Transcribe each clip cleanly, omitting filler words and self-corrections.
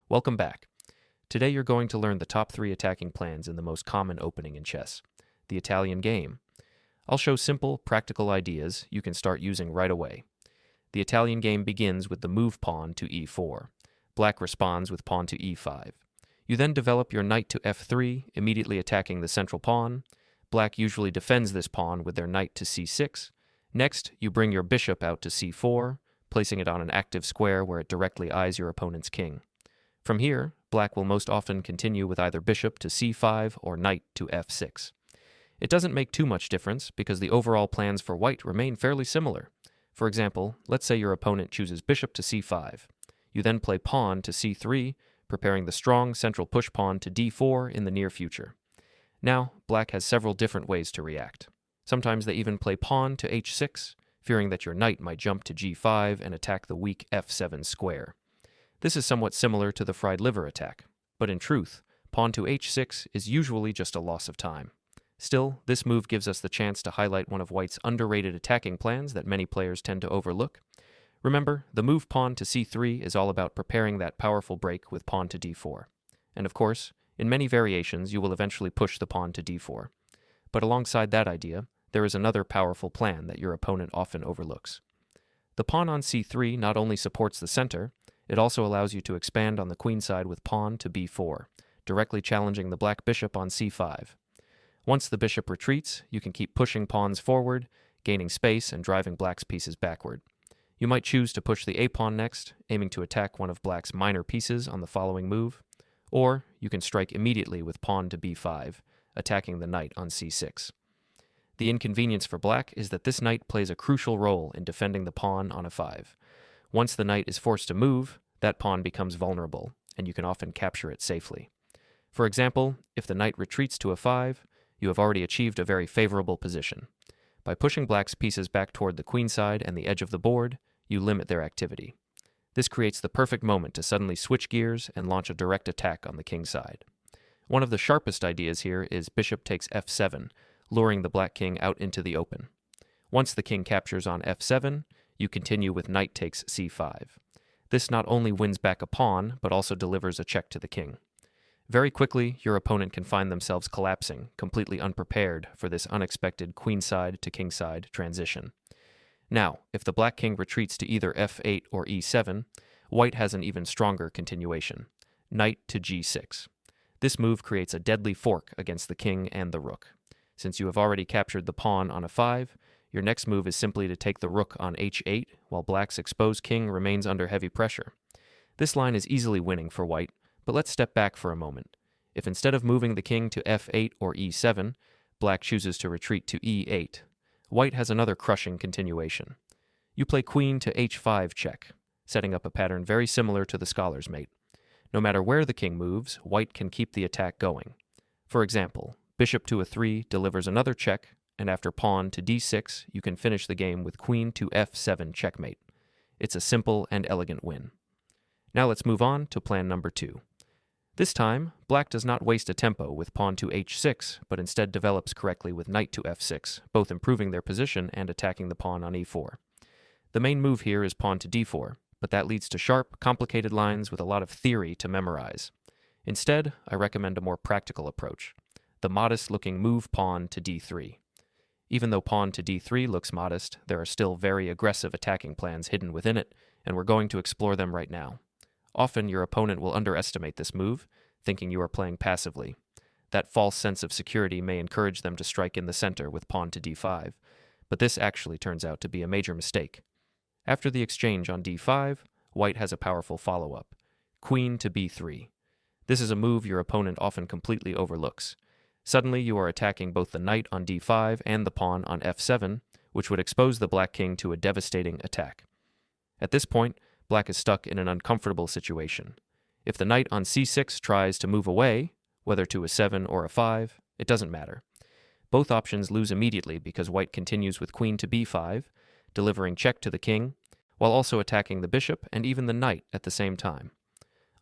Welcome back. Today you're going to learn the top 3 attacking plans in the most common opening in chess, the Italian game. I'll show simple, practical ideas you can start using right away. The Italian game begins with the move pawn to e4. Black responds with pawn to e5. You then develop your knight to f3, immediately attacking the central pawn. Black usually defends this pawn with their knight to c6. Next, you bring your bishop out to c4, placing it on an active square where it directly eyes your opponent's king. From here, Black will most often continue with either bishop to c5 or knight to f6. It doesn't make too much difference because the overall plans for White remain fairly similar. For example, let's say your opponent chooses bishop to c5. You then play pawn to c3, preparing the strong central push pawn to d4 in the near future. Now, Black has several different ways to react. Sometimes they even play pawn to h6, fearing that your knight might jump to g5 and attack the weak f7 square. This is somewhat similar to the fried liver attack, but in truth, pawn to h6 is usually just a loss of time. Still, this move gives us the chance to highlight one of White's underrated attacking plans that many players tend to overlook. Remember, the move pawn to c3 is all about preparing that powerful break with pawn to d4. And of course, in many variations you will eventually push the pawn to d4. But alongside that idea, there is another powerful plan that your opponent often overlooks. The pawn on c3 not only supports the center, it also allows you to expand on the queen side with pawn to b4, directly challenging the black bishop on c5. Once the bishop retreats, you can keep pushing pawns forward, gaining space and driving black's pieces backward. You might choose to push the a-pawn next, aiming to attack one of black's minor pieces on the following move, or you can strike immediately with pawn to b5, attacking the knight on c6. The inconvenience for black is that this knight plays a crucial role in defending the pawn on a5. Once the knight is forced to move, that pawn becomes vulnerable, and you can often capture it safely. For example, if the knight retreats to a5, you have already achieved a very favorable position. By pushing black's pieces back toward the queen side and the edge of the board, you limit their activity. This creates the perfect moment to suddenly switch gears and launch a direct attack on the king side. One of the sharpest ideas here is bishop takes f7, luring the black king out into the open. Once the king captures on f7, you continue with knight takes c5. This not only wins back a pawn, but also delivers a check to the king. Very quickly, your opponent can find themselves collapsing, completely unprepared for this unexpected queenside to kingside transition. Now, if the black king retreats to either f8 or e7, White has an even stronger continuation, knight to g6. This move creates a deadly fork against the king and the rook. Since you have already captured the pawn on a5, your next move is simply to take the rook on h8, while black's exposed king remains under heavy pressure. This line is easily winning for White, but let's step back for a moment. If instead of moving the king to f8 or e7, black chooses to retreat to e8, White has another crushing continuation. You play queen to h5 check, setting up a pattern very similar to the scholar's mate. No matter where the king moves, White can keep the attack going. For example, bishop to a3 delivers another check, and after pawn to d6, you can finish the game with queen to f7 checkmate. It's a simple and elegant win. Now let's move on to plan number 2. This time, black does not waste a tempo with pawn to h6, but instead develops correctly with knight to f6, both improving their position and attacking the pawn on e4. The main move here is pawn to d4, but that leads to sharp, complicated lines with a lot of theory to memorize. Instead, I recommend a more practical approach, the modest-looking move pawn to d3. Even though pawn to d3 looks modest, there are still very aggressive attacking plans hidden within it, and we're going to explore them right now. Often your opponent will underestimate this move, thinking you are playing passively. That false sense of security may encourage them to strike in the center with pawn to d5, but this actually turns out to be a major mistake. After the exchange on d5, White has a powerful follow-up, queen to b3. This is a move your opponent often completely overlooks. Suddenly you are attacking both the knight on d5 and the pawn on f7, which would expose the black king to a devastating attack. At this point, black is stuck in an uncomfortable situation. If the knight on c6 tries to move away, whether to a 7 or a 5, it doesn't matter. Both options lose immediately because White continues with queen to b5, delivering check to the king, while also attacking the bishop and even the knight at the same time.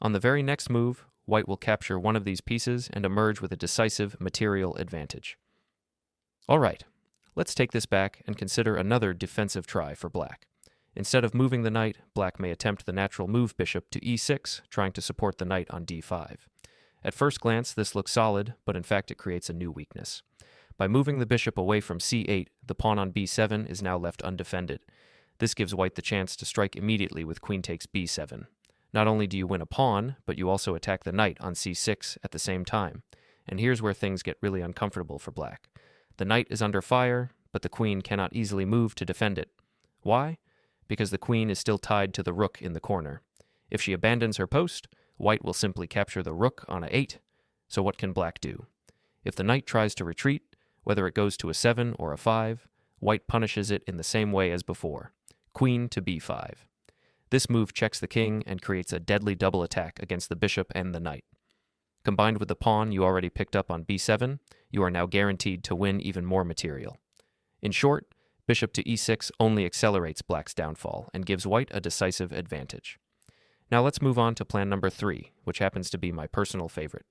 On the very next move, White will capture one of these pieces and emerge with a decisive material advantage. All right, let's take this back and consider another defensive try for black. Instead of moving the knight, black may attempt the natural move bishop to e6, trying to support the knight on d5. At first glance, this looks solid, but in fact it creates a new weakness. By moving the bishop away from c8, the pawn on b7 is now left undefended. This gives white the chance to strike immediately with queen takes b7. Not only do you win a pawn, but you also attack the knight on c6 at the same time. And here's where things get really uncomfortable for black. The knight is under fire, but the queen cannot easily move to defend it. Why? Because the queen is still tied to the rook in the corner. If she abandons her post, white will simply capture the rook on a8. So what can black do? If the knight tries to retreat, whether it goes to a 7 or a 5, white punishes it in the same way as before. Queen to b5. This move checks the king and creates a deadly double attack against the bishop and the knight. Combined with the pawn you already picked up on b7, you are now guaranteed to win even more material. In short, bishop to e6 only accelerates black's downfall and gives white a decisive advantage. Now let's move on to plan number 3, which happens to be my personal favorite.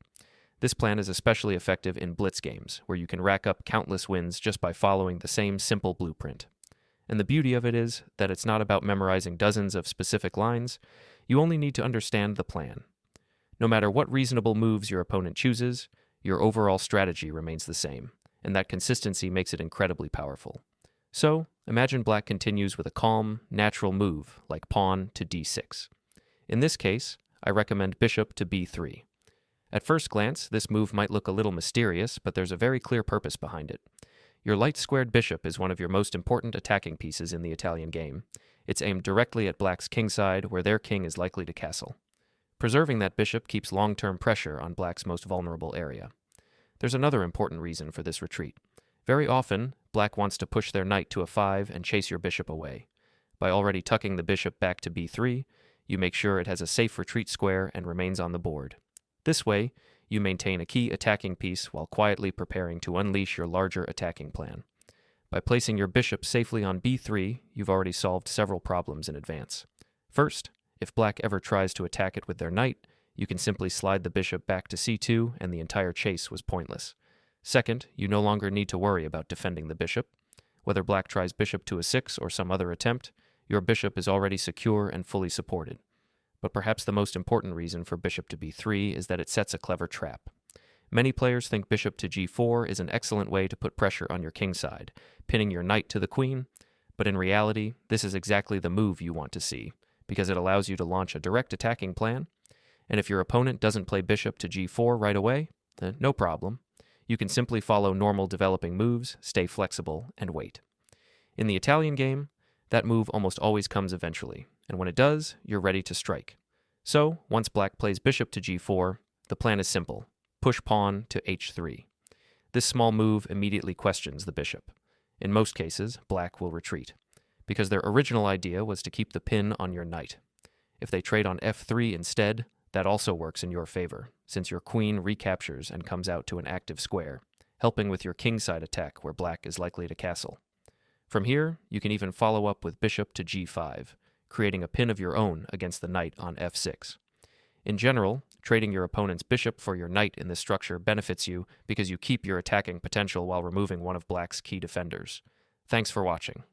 This plan is especially effective in blitz games, where you can rack up countless wins just by following the same simple blueprint. And the beauty of it is that it's not about memorizing dozens of specific lines. You only need to understand the plan. No matter what reasonable moves your opponent chooses, your overall strategy remains the same, and that consistency makes it incredibly powerful. So, imagine black continues with a calm, natural move, like pawn to d6. In this case, I recommend bishop to b3. At first glance, this move might look a little mysterious, but there's a very clear purpose behind it. Your light-squared bishop is one of your most important attacking pieces in the Italian game. It's aimed directly at black's kingside, where their king is likely to castle. Preserving that bishop keeps long-term pressure on black's most vulnerable area. There's another important reason for this retreat. Very often, black wants to push their knight to a 5 and chase your bishop away. By already tucking the bishop back to b3, you make sure it has a safe retreat square and remains on the board. This way, you maintain a key attacking piece while quietly preparing to unleash your larger attacking plan. By placing your bishop safely on b3, you've already solved several problems in advance. First, if black ever tries to attack it with their knight, you can simply slide the bishop back to c2 and the entire chase was pointless. Second, you no longer need to worry about defending the bishop. Whether black tries bishop to a 6 or some other attempt, your bishop is already secure and fully supported. But perhaps the most important reason for bishop to b3 is that it sets a clever trap. Many players think bishop to g4 is an excellent way to put pressure on your king side, pinning your knight to the queen, but in reality, this is exactly the move you want to see, because it allows you to launch a direct attacking plan, and if your opponent doesn't play bishop to g4 right away, then no problem. You can simply follow normal developing moves, stay flexible, and wait. In the Italian game, that move almost always comes eventually, and when it does, you're ready to strike. So, once black plays bishop to g4, the plan is simple. Push pawn to h3. This small move immediately questions the bishop. In most cases, black will retreat, because their original idea was to keep the pin on your knight. If they trade on f3 instead, that also works in your favor, since your queen recaptures and comes out to an active square, helping with your kingside attack where black is likely to castle. From here, you can even follow up with bishop to g5, creating a pin of your own against the knight on f6. In general, trading your opponent's bishop for your knight in this structure benefits you because you keep your attacking potential while removing one of black's key defenders. Thanks for watching.